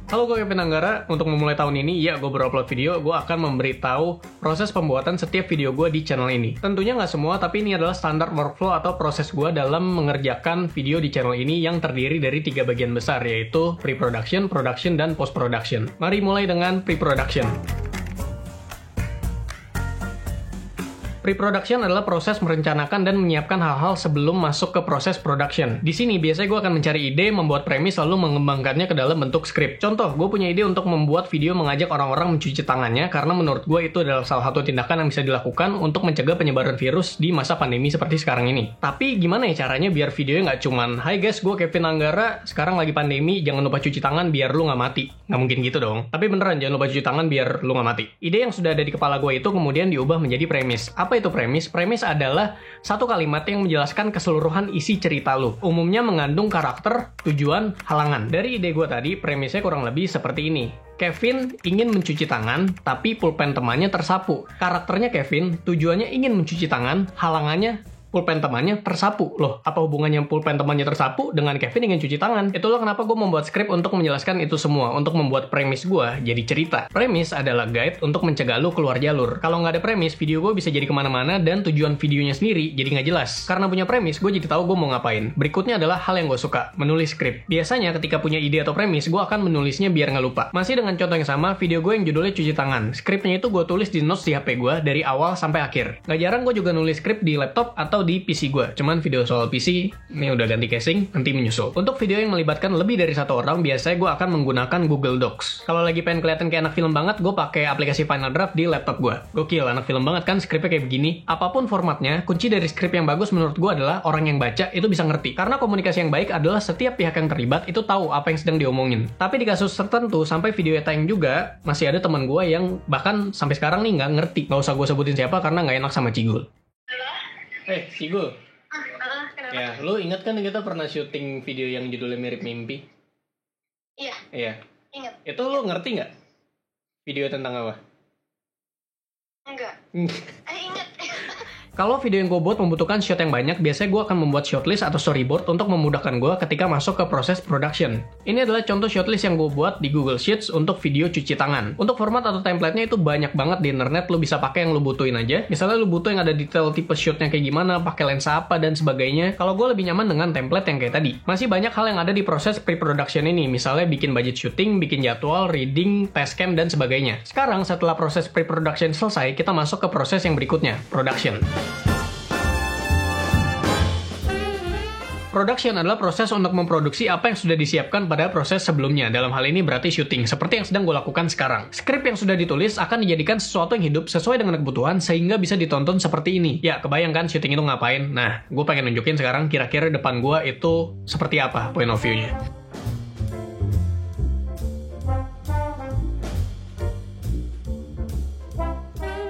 Halo, gue Kevin Anggara. Untuk memulai tahun ini, ya gue berupload video, gue akan memberitahu proses pembuatan setiap video gue di channel ini. Tentunya nggak semua, tapi ini adalah standar workflow atau proses gue dalam mengerjakan video di channel ini yang terdiri dari 3 bagian besar, yaitu pre-production, production, dan post-production. Mari mulai dengan pre-production. Pre-production adalah proses merencanakan dan menyiapkan hal-hal sebelum masuk ke proses production. Di sini biasanya gue akan mencari ide, membuat premis, lalu mengembangkannya ke dalam bentuk skrip. Contoh, gue punya ide untuk membuat video mengajak orang-orang mencuci tangannya karena menurut gue itu adalah salah satu tindakan yang bisa dilakukan untuk mencegah penyebaran virus di masa pandemi seperti sekarang ini. Tapi gimana ya caranya biar videonya nggak cuman, "Hai guys, gue Kevin Anggara, sekarang lagi pandemi, jangan lupa cuci tangan biar lu nggak mati." Nggak mungkin gitu dong. Tapi beneran, jangan lupa cuci tangan biar lu nggak mati. Ide yang sudah ada di kepala gue itu kemudian diubah menjadi premis. Apa itu premis? Premis adalah satu kalimat yang menjelaskan keseluruhan isi cerita lu. Umumnya mengandung karakter, tujuan, halangan. Dari ide gue tadi, premisnya kurang lebih seperti ini. Kevin ingin mencuci tangan, tapi pulpen temannya tersapu. Karakternya Kevin, tujuannya ingin mencuci tangan, halangannya pulpen temannya tersapu. Loh, apa hubungannya pulpen temannya tersapu dengan Kevin ingin cuci tangan? Itulah kenapa gue membuat skrip untuk menjelaskan itu semua, untuk membuat premis gue jadi cerita. Premis adalah guide untuk mencegah lu keluar jalur. Kalau nggak ada premis, video gue bisa jadi kemana-mana dan tujuan videonya sendiri jadi nggak jelas. Karena punya premis, gue jadi tahu gue mau ngapain. Berikutnya adalah hal yang gue suka, menulis skrip. Biasanya ketika punya ide atau premis, gue akan menulisnya biar nggak lupa. Masih dengan contoh yang sama, video gue yang judulnya cuci tangan. Skripnya itu gue tulis di notes di HP gue dari awal sampai akhir. Nggak jarang gue juga nulis skrip di laptop atau di PC gue. Cuman video soal PC, ini udah ganti casing, nanti menyusul. Untuk video yang melibatkan lebih dari satu orang, biasanya gue akan menggunakan Google Docs. Kalau lagi pengen kelihatan kayak anak film banget, gue pakai aplikasi Final Draft di laptop gue. Gokil, anak film banget kan, skripnya kayak begini. Apapun formatnya, kunci dari skrip yang bagus menurut gue adalah orang yang baca itu bisa ngerti. Karena komunikasi yang baik adalah setiap pihak yang terlibat itu tahu apa yang sedang diomongin. Tapi di kasus tertentu, sampai video tayang juga, masih ada teman gue yang bahkan sampai sekarang nih nggak ngerti. Nggak usah gue sebutin siapa karena nggak enak sama Cigul. Cigul. Kenapa? Ya, lu ingat kan kita pernah syuting video yang judulnya Mirip Mimpi? Iya. Iya. Ingat. Itu lu ngerti nggak? Video tentang apa? Enggak. Ingat. Kalau video yang gue buat membutuhkan shot yang banyak, biasanya gue akan membuat shotlist atau storyboard untuk memudahkan gue ketika masuk ke proses production. Ini adalah contoh shotlist yang gue buat di Google Sheets untuk video cuci tangan. Untuk format atau template-nya itu banyak banget di internet, lu bisa pakai yang lu butuhin aja. Misalnya lu butuh yang ada detail tipe shotnya kayak gimana, pakai lensa apa, dan sebagainya. Kalau gue lebih nyaman dengan template yang kayak tadi. Masih banyak hal yang ada di proses pre-production ini, misalnya bikin budget syuting, bikin jadwal, reading, test cam, dan sebagainya. Sekarang, setelah proses pre-production selesai, kita masuk ke proses yang berikutnya, production. Production adalah proses untuk memproduksi apa yang sudah disiapkan pada proses sebelumnya. Dalam hal ini berarti syuting, seperti yang sedang gue lakukan sekarang. Skrip yang sudah ditulis akan dijadikan sesuatu yang hidup sesuai dengan kebutuhan sehingga bisa ditonton seperti ini. Ya, kebayang kan syuting itu ngapain? Nah, gue pengen nunjukin sekarang kira-kira depan gue itu seperti apa point of view-nya.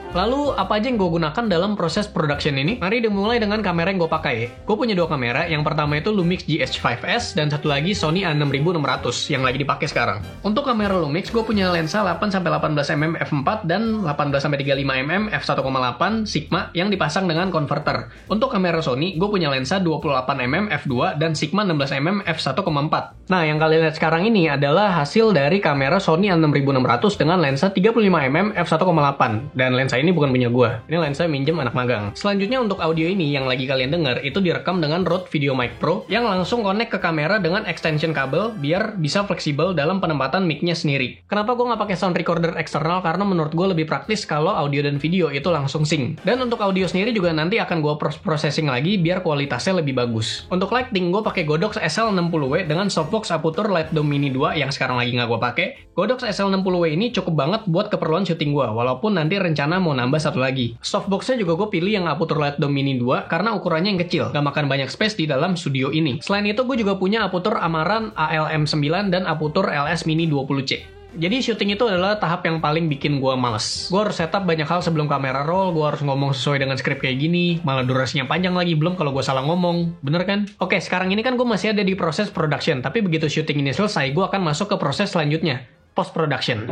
Lalu, apa aja yang gue gunakan dalam proses production ini? Mari dimulai dengan kamera yang gue pakai. Gue punya 2 kamera, yang pertama itu Lumix GH5S, dan satu lagi Sony A6600, yang lagi dipakai sekarang. Untuk kamera Lumix, gue punya lensa 8-18mm f4 dan 18-35mm f1.8 Sigma yang dipasang dengan converter. Untuk kamera Sony, gue punya lensa 28mm f2 dan Sigma 16mm f1.4. Nah, yang kalian lihat sekarang ini adalah hasil dari kamera Sony A6600 dengan lensa 35mm f1.8, dan lensa ini bukan punya gue. Ini lensa minjem anak magang. Selanjutnya untuk audio ini yang lagi kalian dengar itu direkam dengan Rode VideoMic Pro yang langsung connect ke kamera dengan extension kabel biar bisa fleksibel dalam penempatan mic-nya sendiri. Kenapa gue nggak pakai sound recorder eksternal? Karena menurut gue lebih praktis kalau audio dan video itu langsung sync. Dan untuk audio sendiri juga nanti akan gue processing lagi biar kualitasnya lebih bagus. Untuk lighting gue pakai Godox SL60W dengan softbox Aputure Light Dome Mini 2 yang sekarang lagi nggak gue pakai. Godox SL60W ini cukup banget buat keperluan syuting gue, walaupun nanti rencana mau nambah satu lagi. Softbox-nya juga gue pilih yang Aputure Light Dome Mini 2 karena ukurannya yang kecil, gak makan banyak space di dalam studio ini. Selain itu gue juga punya Aputure Amaran ALM9 dan Aputure LS Mini 20C. Jadi syuting itu adalah tahap yang paling bikin gue males. Gue harus setup banyak hal sebelum kamera roll, gue harus ngomong sesuai dengan skrip kayak gini, malah durasinya panjang lagi, belum kalau gue salah ngomong. Bener kan? Oke, sekarang ini kan gue masih ada di proses production, tapi begitu syuting ini selesai, gue akan masuk ke proses selanjutnya, post production.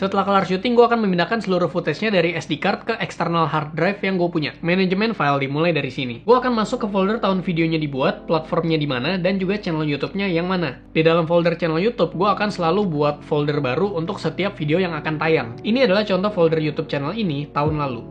Setelah kelar syuting, gue akan memindahkan seluruh footage-nya dari SD card ke external hard drive yang gue punya. Manajemen file dimulai dari sini. Gue akan masuk ke folder tahun videonya dibuat, platformnya di mana, dan juga channel YouTube-nya yang mana. Di dalam folder channel YouTube, gue akan selalu buat folder baru untuk setiap video yang akan tayang. Ini adalah contoh folder YouTube channel ini tahun lalu.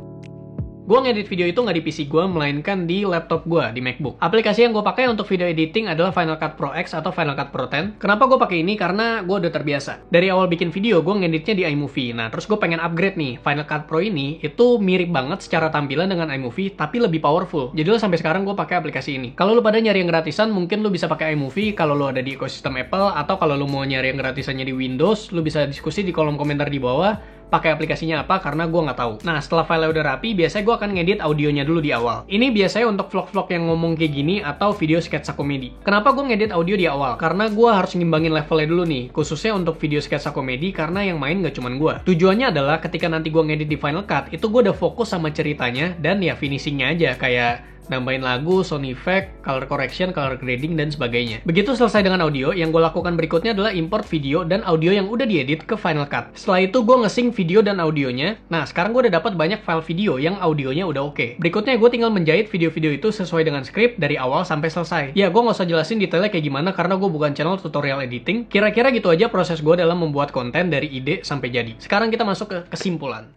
Gue ngedit video itu nggak di PC gue, melainkan di laptop gue, di MacBook. Aplikasi yang gue pakai untuk video editing adalah Final Cut Pro X atau Final Cut Pro X. Kenapa gue pakai ini? Karena gue udah terbiasa. Dari awal bikin video, gue ngeditnya di iMovie. Nah, terus gue pengen upgrade nih. Final Cut Pro ini itu mirip banget secara tampilan dengan iMovie, tapi lebih powerful. Jadi lo sampai sekarang gue pakai aplikasi ini. Kalau lo pada nyari yang gratisan, mungkin lo bisa pakai iMovie kalau lo ada di ekosistem Apple, atau kalau lo mau nyari yang gratisannya di Windows, lo bisa diskusi di kolom komentar di bawah. Pakai aplikasinya apa, karena gue nggak tahu. Nah, setelah file udah rapi, biasanya gue akan ngedit audionya dulu di awal. Ini biasanya untuk vlog-vlog yang ngomong kayak gini atau video sketsa komedi. Kenapa gue ngedit audio di awal? Karena gue harus ngimbangin levelnya dulu nih, khususnya untuk video sketsa komedi, karena yang main nggak cuman gue. Tujuannya adalah ketika nanti gue ngedit di Final Cut, itu gue udah fokus sama ceritanya, dan ya finishingnya aja, kayak nambahin lagu, sound effect, color correction, color grading, dan sebagainya. Begitu selesai dengan audio, yang gue lakukan berikutnya adalah import video dan audio yang udah diedit ke Final Cut. Setelah itu gue nge-sync video dan audionya. Nah, sekarang gue udah dapat banyak file video yang audionya udah oke. Berikutnya gue tinggal menjahit video-video itu sesuai dengan script dari awal sampai selesai. Ya, gue nggak usah jelasin detailnya kayak gimana karena gue bukan channel tutorial editing. Kira-kira gitu aja proses gue dalam membuat konten dari ide sampai jadi. Sekarang kita masuk ke kesimpulan.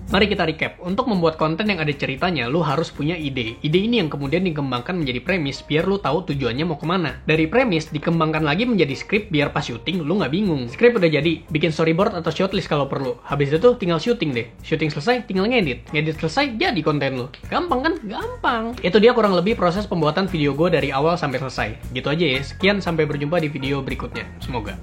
Mari kita recap. Untuk membuat konten yang ada ceritanya, lu harus punya ide. Ide ini yang kemudian dikembangkan menjadi premis, biar lu tahu tujuannya mau kemana. Dari premis, dikembangkan lagi menjadi script, biar pas syuting, lu nggak bingung. Script udah jadi, bikin storyboard atau shortlist kalau perlu. Habis itu, tinggal syuting deh. Syuting selesai, tinggal ngedit. Ngedit selesai, jadi konten lu. Gampang kan? Gampang. Itu dia kurang lebih proses pembuatan video gue dari awal sampai selesai. Gitu aja ya. Sekian, sampai berjumpa di video berikutnya. Semoga.